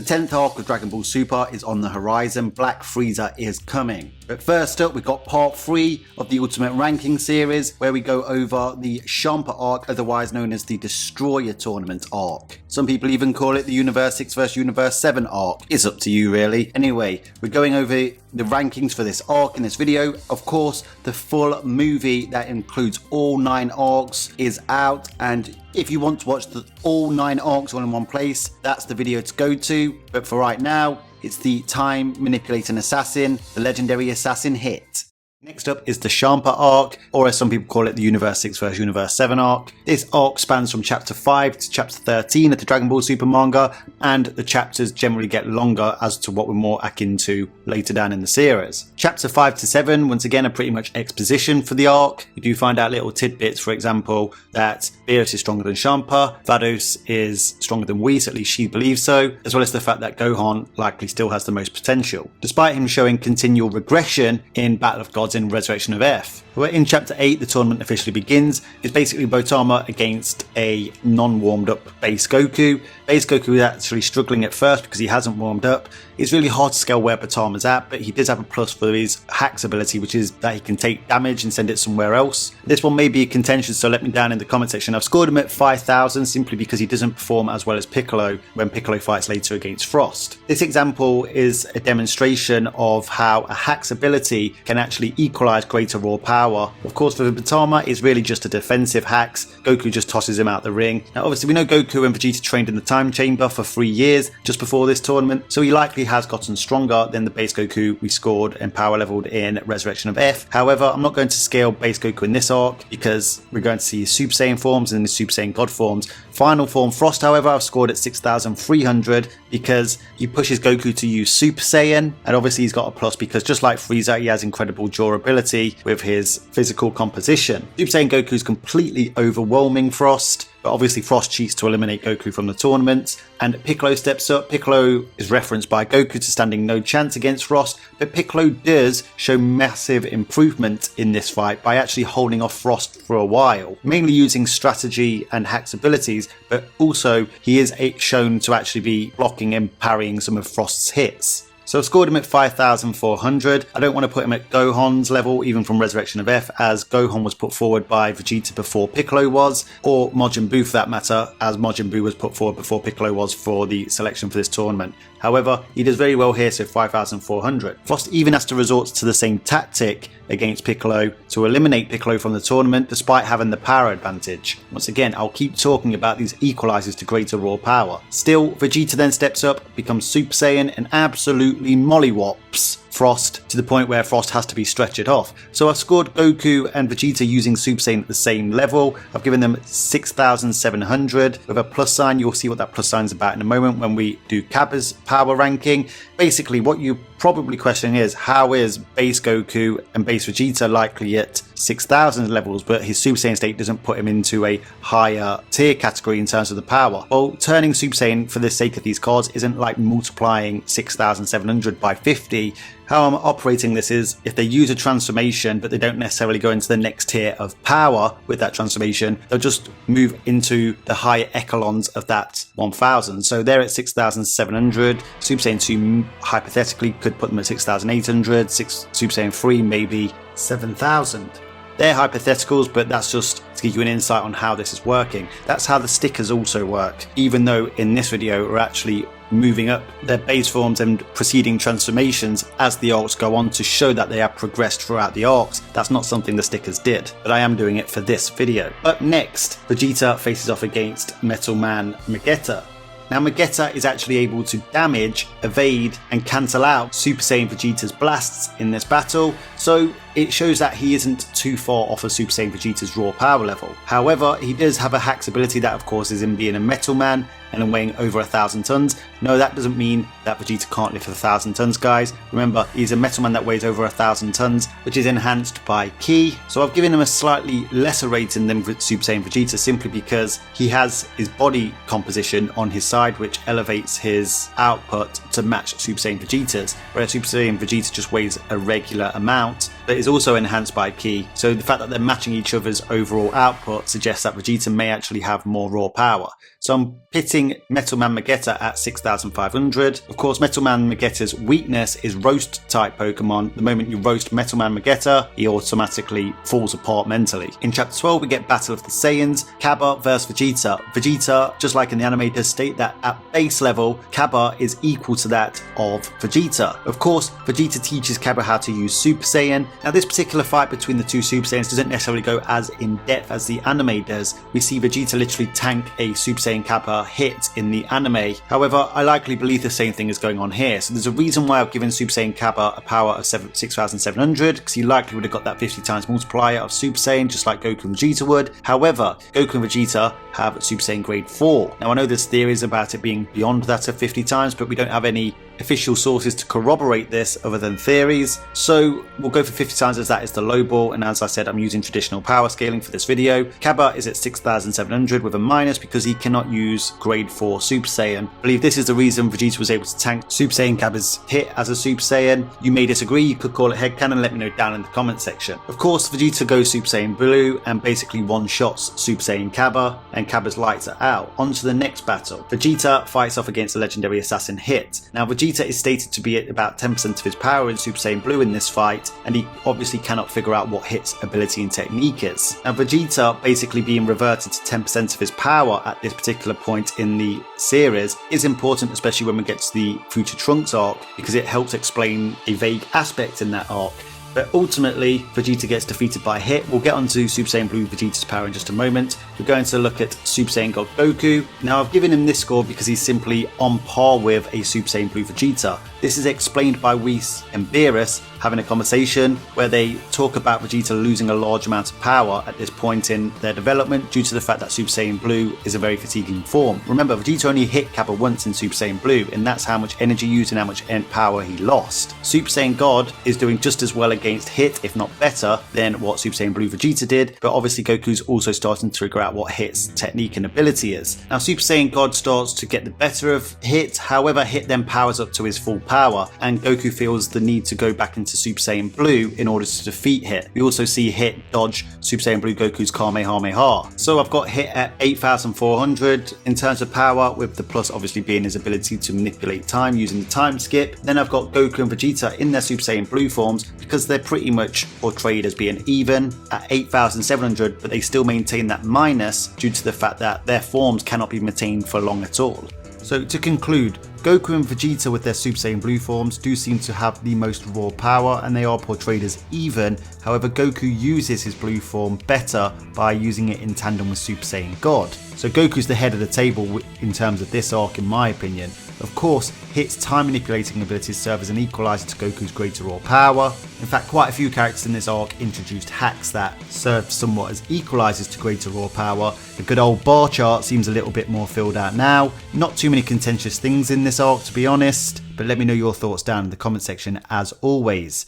The 10th arc of Dragon Ball Super is on the horizon. Black Frieza is coming. But first up, we've got part 3 of the Ultimate Ranking series, where we go over the Champa arc, otherwise known as the Destroyer Tournament arc. Some people even call it the Universe 6 vs Universe 7 arc. It's up to you really. Anyway, we're going over the rankings for this arc in this video. Of course, the full movie that includes all 9 arcs is out, and if you want to watch all 9 arcs all in one place, that's the video to go to. But for right now, it's the Time Manipulating Assassin, the Legendary Assassin hit. Next up is the Champa arc, or as some people call it, the Universe 6 vs Universe 7 arc. This arc spans from chapter 5 to chapter 13 of the Dragon Ball Super Manga, and the chapters generally get longer as to what we're more akin to later down in the series. Chapter 5 to 7, once again, are pretty much exposition for the arc. You do find out little tidbits, for example, that Beerus is stronger than Champa, Vados is stronger than Whis, at least she believes so, as well as the fact that Gohan likely still has the most potential, despite him showing continual regression in Battle of Gods in Resurrection of F. We're in chapter 8, the tournament officially begins. It's basically Botama against a non-warmed up base Goku. Base Goku is actually struggling at first because he hasn't warmed up. It's really hard to scale where Botama's at, but he does have a plus for his hacks ability, which is that he can take damage and send it somewhere else. This one may be a contention, so let me down in the comment section. I've scored him at 5,000 simply because he doesn't perform as well as Piccolo when Piccolo fights later against Frost. This example is a demonstration of how a hack's ability can actually equalize greater raw power. Of course, for Botama, it's really just a defensive hacks. Goku just tosses him out the ring. Now, obviously, we know Goku and Vegeta trained in the time chamber for 3 years just before this tournament, so he likely has gotten stronger than the base Goku we scored and power leveled in Resurrection of F. However, I'm not going to scale base Goku in this arc because we're going to see his Super Saiyan forms and his Super Saiyan God forms. Final form Frost, however, I've scored at 6,300 because he pushes Goku to use Super Saiyan, and obviously he's got a plus because just like Frieza, he has incredible durability with his physical composition. Super Saiyan Goku is completely overwhelming Frost, but obviously Frost cheats to eliminate Goku from the tournament, and Piccolo steps up. Piccolo is referenced by Goku to standing no chance against Frost, but Piccolo does show massive improvement in this fight by actually holding off Frost for a while, mainly using strategy and hacks abilities, but also he is shown to actually be blocking and parrying some of Frost's hits. So I've scored him at 5,400. I don't want to put him at Gohan's level, even from Resurrection of F, as Gohan was put forward by Vegeta before Piccolo was, or Majin Buu for that matter, as Majin Buu was put forward before Piccolo was for the selection for this tournament. However, he does very well here, so 5,400. Frost even has to resort to the same tactic against Piccolo to eliminate Piccolo from the tournament, despite having the power advantage. Once again, I'll keep talking about these equalizers to greater raw power. Still, Vegeta then steps up, becomes Super Saiyan, and absolutely mollywops Frost to the point where Frost has to be stretchered off. So I've scored Goku and Vegeta using Super Saiyan at the same level. I've given them 6,700 with a plus sign. You'll see what that plus sign is about in a moment when we do Kappa's power ranking. Basically, what you probably questioning is, how is base Goku and base Vegeta likely at 6,000 levels, but his Super Saiyan state doesn't put him into a higher tier category in terms of the power? Well, turning Super Saiyan for the sake of these cards isn't like multiplying 6,700 by 50. How I'm operating this is, if they use a transformation but they don't necessarily go into the next tier of power with that transformation, they'll just move into the higher echelons of that 1,000. So they're at 6,700. Super Saiyan 2 hypothetically could put them at 6,800. Super Saiyan 3 maybe 7,000. They're hypotheticals, but that's just to give you an insight on how this is working. That's how the stickers also work, even though in this video we're actually moving up their base forms and preceding transformations as the arcs go on to show that they have progressed throughout the arcs. That's not something the stickers did, but I am doing it for this video. Up next, Vegeta faces off against Metal Man Vegeta. Now, Vegeta is actually able to damage, evade, and cancel out Super Saiyan Vegeta's blasts in this battle, so it shows that he isn't too far off of Super Saiyan Vegeta's raw power level. However, he does have a hacks ability that of course is him being a metal man and him weighing over 1,000 tons. No, that doesn't mean that Vegeta can't lift 1,000 tons, guys. Remember, he's a metal man that weighs over 1,000 tons, which is enhanced by Ki. So I've given him a slightly lesser rating than Super Saiyan Vegeta simply because he has his body composition on his side, which elevates his output to match Super Saiyan Vegeta's, whereas Super Saiyan Vegeta just weighs a regular amount, but is also enhanced by Ki. So the fact that they're matching each other's overall output suggests that Vegeta may actually have more raw power. So I'm pitting Metal Man Vegeta at 6,500. Of course, Metal Man Vegeta's weakness is roast type Pokemon. The moment you roast Metal Man Vegeta, he automatically falls apart mentally. In chapter 12, we get Battle of the Saiyans, Cabba versus Vegeta. Vegeta, just like in the anime, does state that at base level, Cabba is equal to that of Vegeta. Of course, Vegeta teaches Cabba how to use Super Saiyan. Now, this particular fight between the two Super Saiyans doesn't necessarily go as in depth as the anime does. We see Vegeta literally tank a Super Saiyan Cabba hit in the anime. However, I likely believe the same thing is going on here. So there's a reason why I've given Super Saiyan Cabba a power of 6,700, because he likely would have got that 50 times multiplier of Super Saiyan, just like Goku and Vegeta would. However, Goku and Vegeta have Super Saiyan grade 4. Now, I know there's theories about it being beyond that of 50 times, but we don't have any official sources to corroborate this other than theories. So we'll go for 50 times as that is the low ball, and as I said, I'm using traditional power scaling for this video. Cabba is at 6,700 with a minus because he cannot use grade 4 Super Saiyan. I believe this is the reason Vegeta was able to tank Super Saiyan Cabba's hit as a Super Saiyan. You may disagree, you could call it headcanon, let me know down in the comment section. Of course, Vegeta goes Super Saiyan Blue and basically one-shots Super Saiyan Cabba, and Cabba's lights are out. On to the next battle. Vegeta fights off against the legendary assassin Hit. Now, Vegeta is stated to be at about 10% of his power in Super Saiyan Blue in this fight, and he obviously cannot figure out what Hit's ability and technique is. Now, Vegeta basically being reverted to 10% of his power at this particular point in the series is important, especially when we get to the Future Trunks arc, because it helps explain a vague aspect in that arc. But ultimately, Vegeta gets defeated by Hit. We'll get onto Super Saiyan Blue Vegeta's power in just a moment. We're going to look at Super Saiyan God Goku. Now, I've given him this score because he's simply on par with a Super Saiyan Blue Vegeta. This is explained by Whis and Beerus having a conversation where they talk about Vegeta losing a large amount of power at this point in their development due to the fact that Super Saiyan Blue is a very fatiguing form. Remember, Vegeta only hit Cabba once in Super Saiyan Blue, and that's how much energy used and how much power he lost. Super Saiyan God is doing just as well against Hit, if not better, than what Super Saiyan Blue Vegeta did, but obviously Goku's also starting to figure out what Hit's technique and ability is. Now, Super Saiyan God starts to get the better of Hit, however, Hit then powers up to his full power, and Goku feels the need to go back into Super Saiyan Blue in order to defeat Hit. We also see Hit dodge Super Saiyan Blue Goku's Kamehameha. So I've got Hit at 8,400 in terms of power, with the plus obviously being his ability to manipulate time using the time skip. Then I've got Goku and Vegeta in their Super Saiyan Blue forms because they're pretty much portrayed as being even at 8,700, but they still maintain that minus due to the fact that their forms cannot be maintained for long at all. So to conclude, Goku and Vegeta with their Super Saiyan Blue forms do seem to have the most raw power, and they are portrayed as even. However, Goku uses his blue form better by using it in tandem with Super Saiyan God. So Goku's the head of the table in terms of this arc, in my opinion. Of course, Hit's time manipulating abilities serve as an equalizer to Goku's greater raw power. In fact, quite a few characters in this arc introduced hacks that serve somewhat as equalizers to greater raw power. The good old bar chart seems a little bit more filled out now. Not too many contentious things in this arc, to be honest, but let me know your thoughts down in the comment section as always.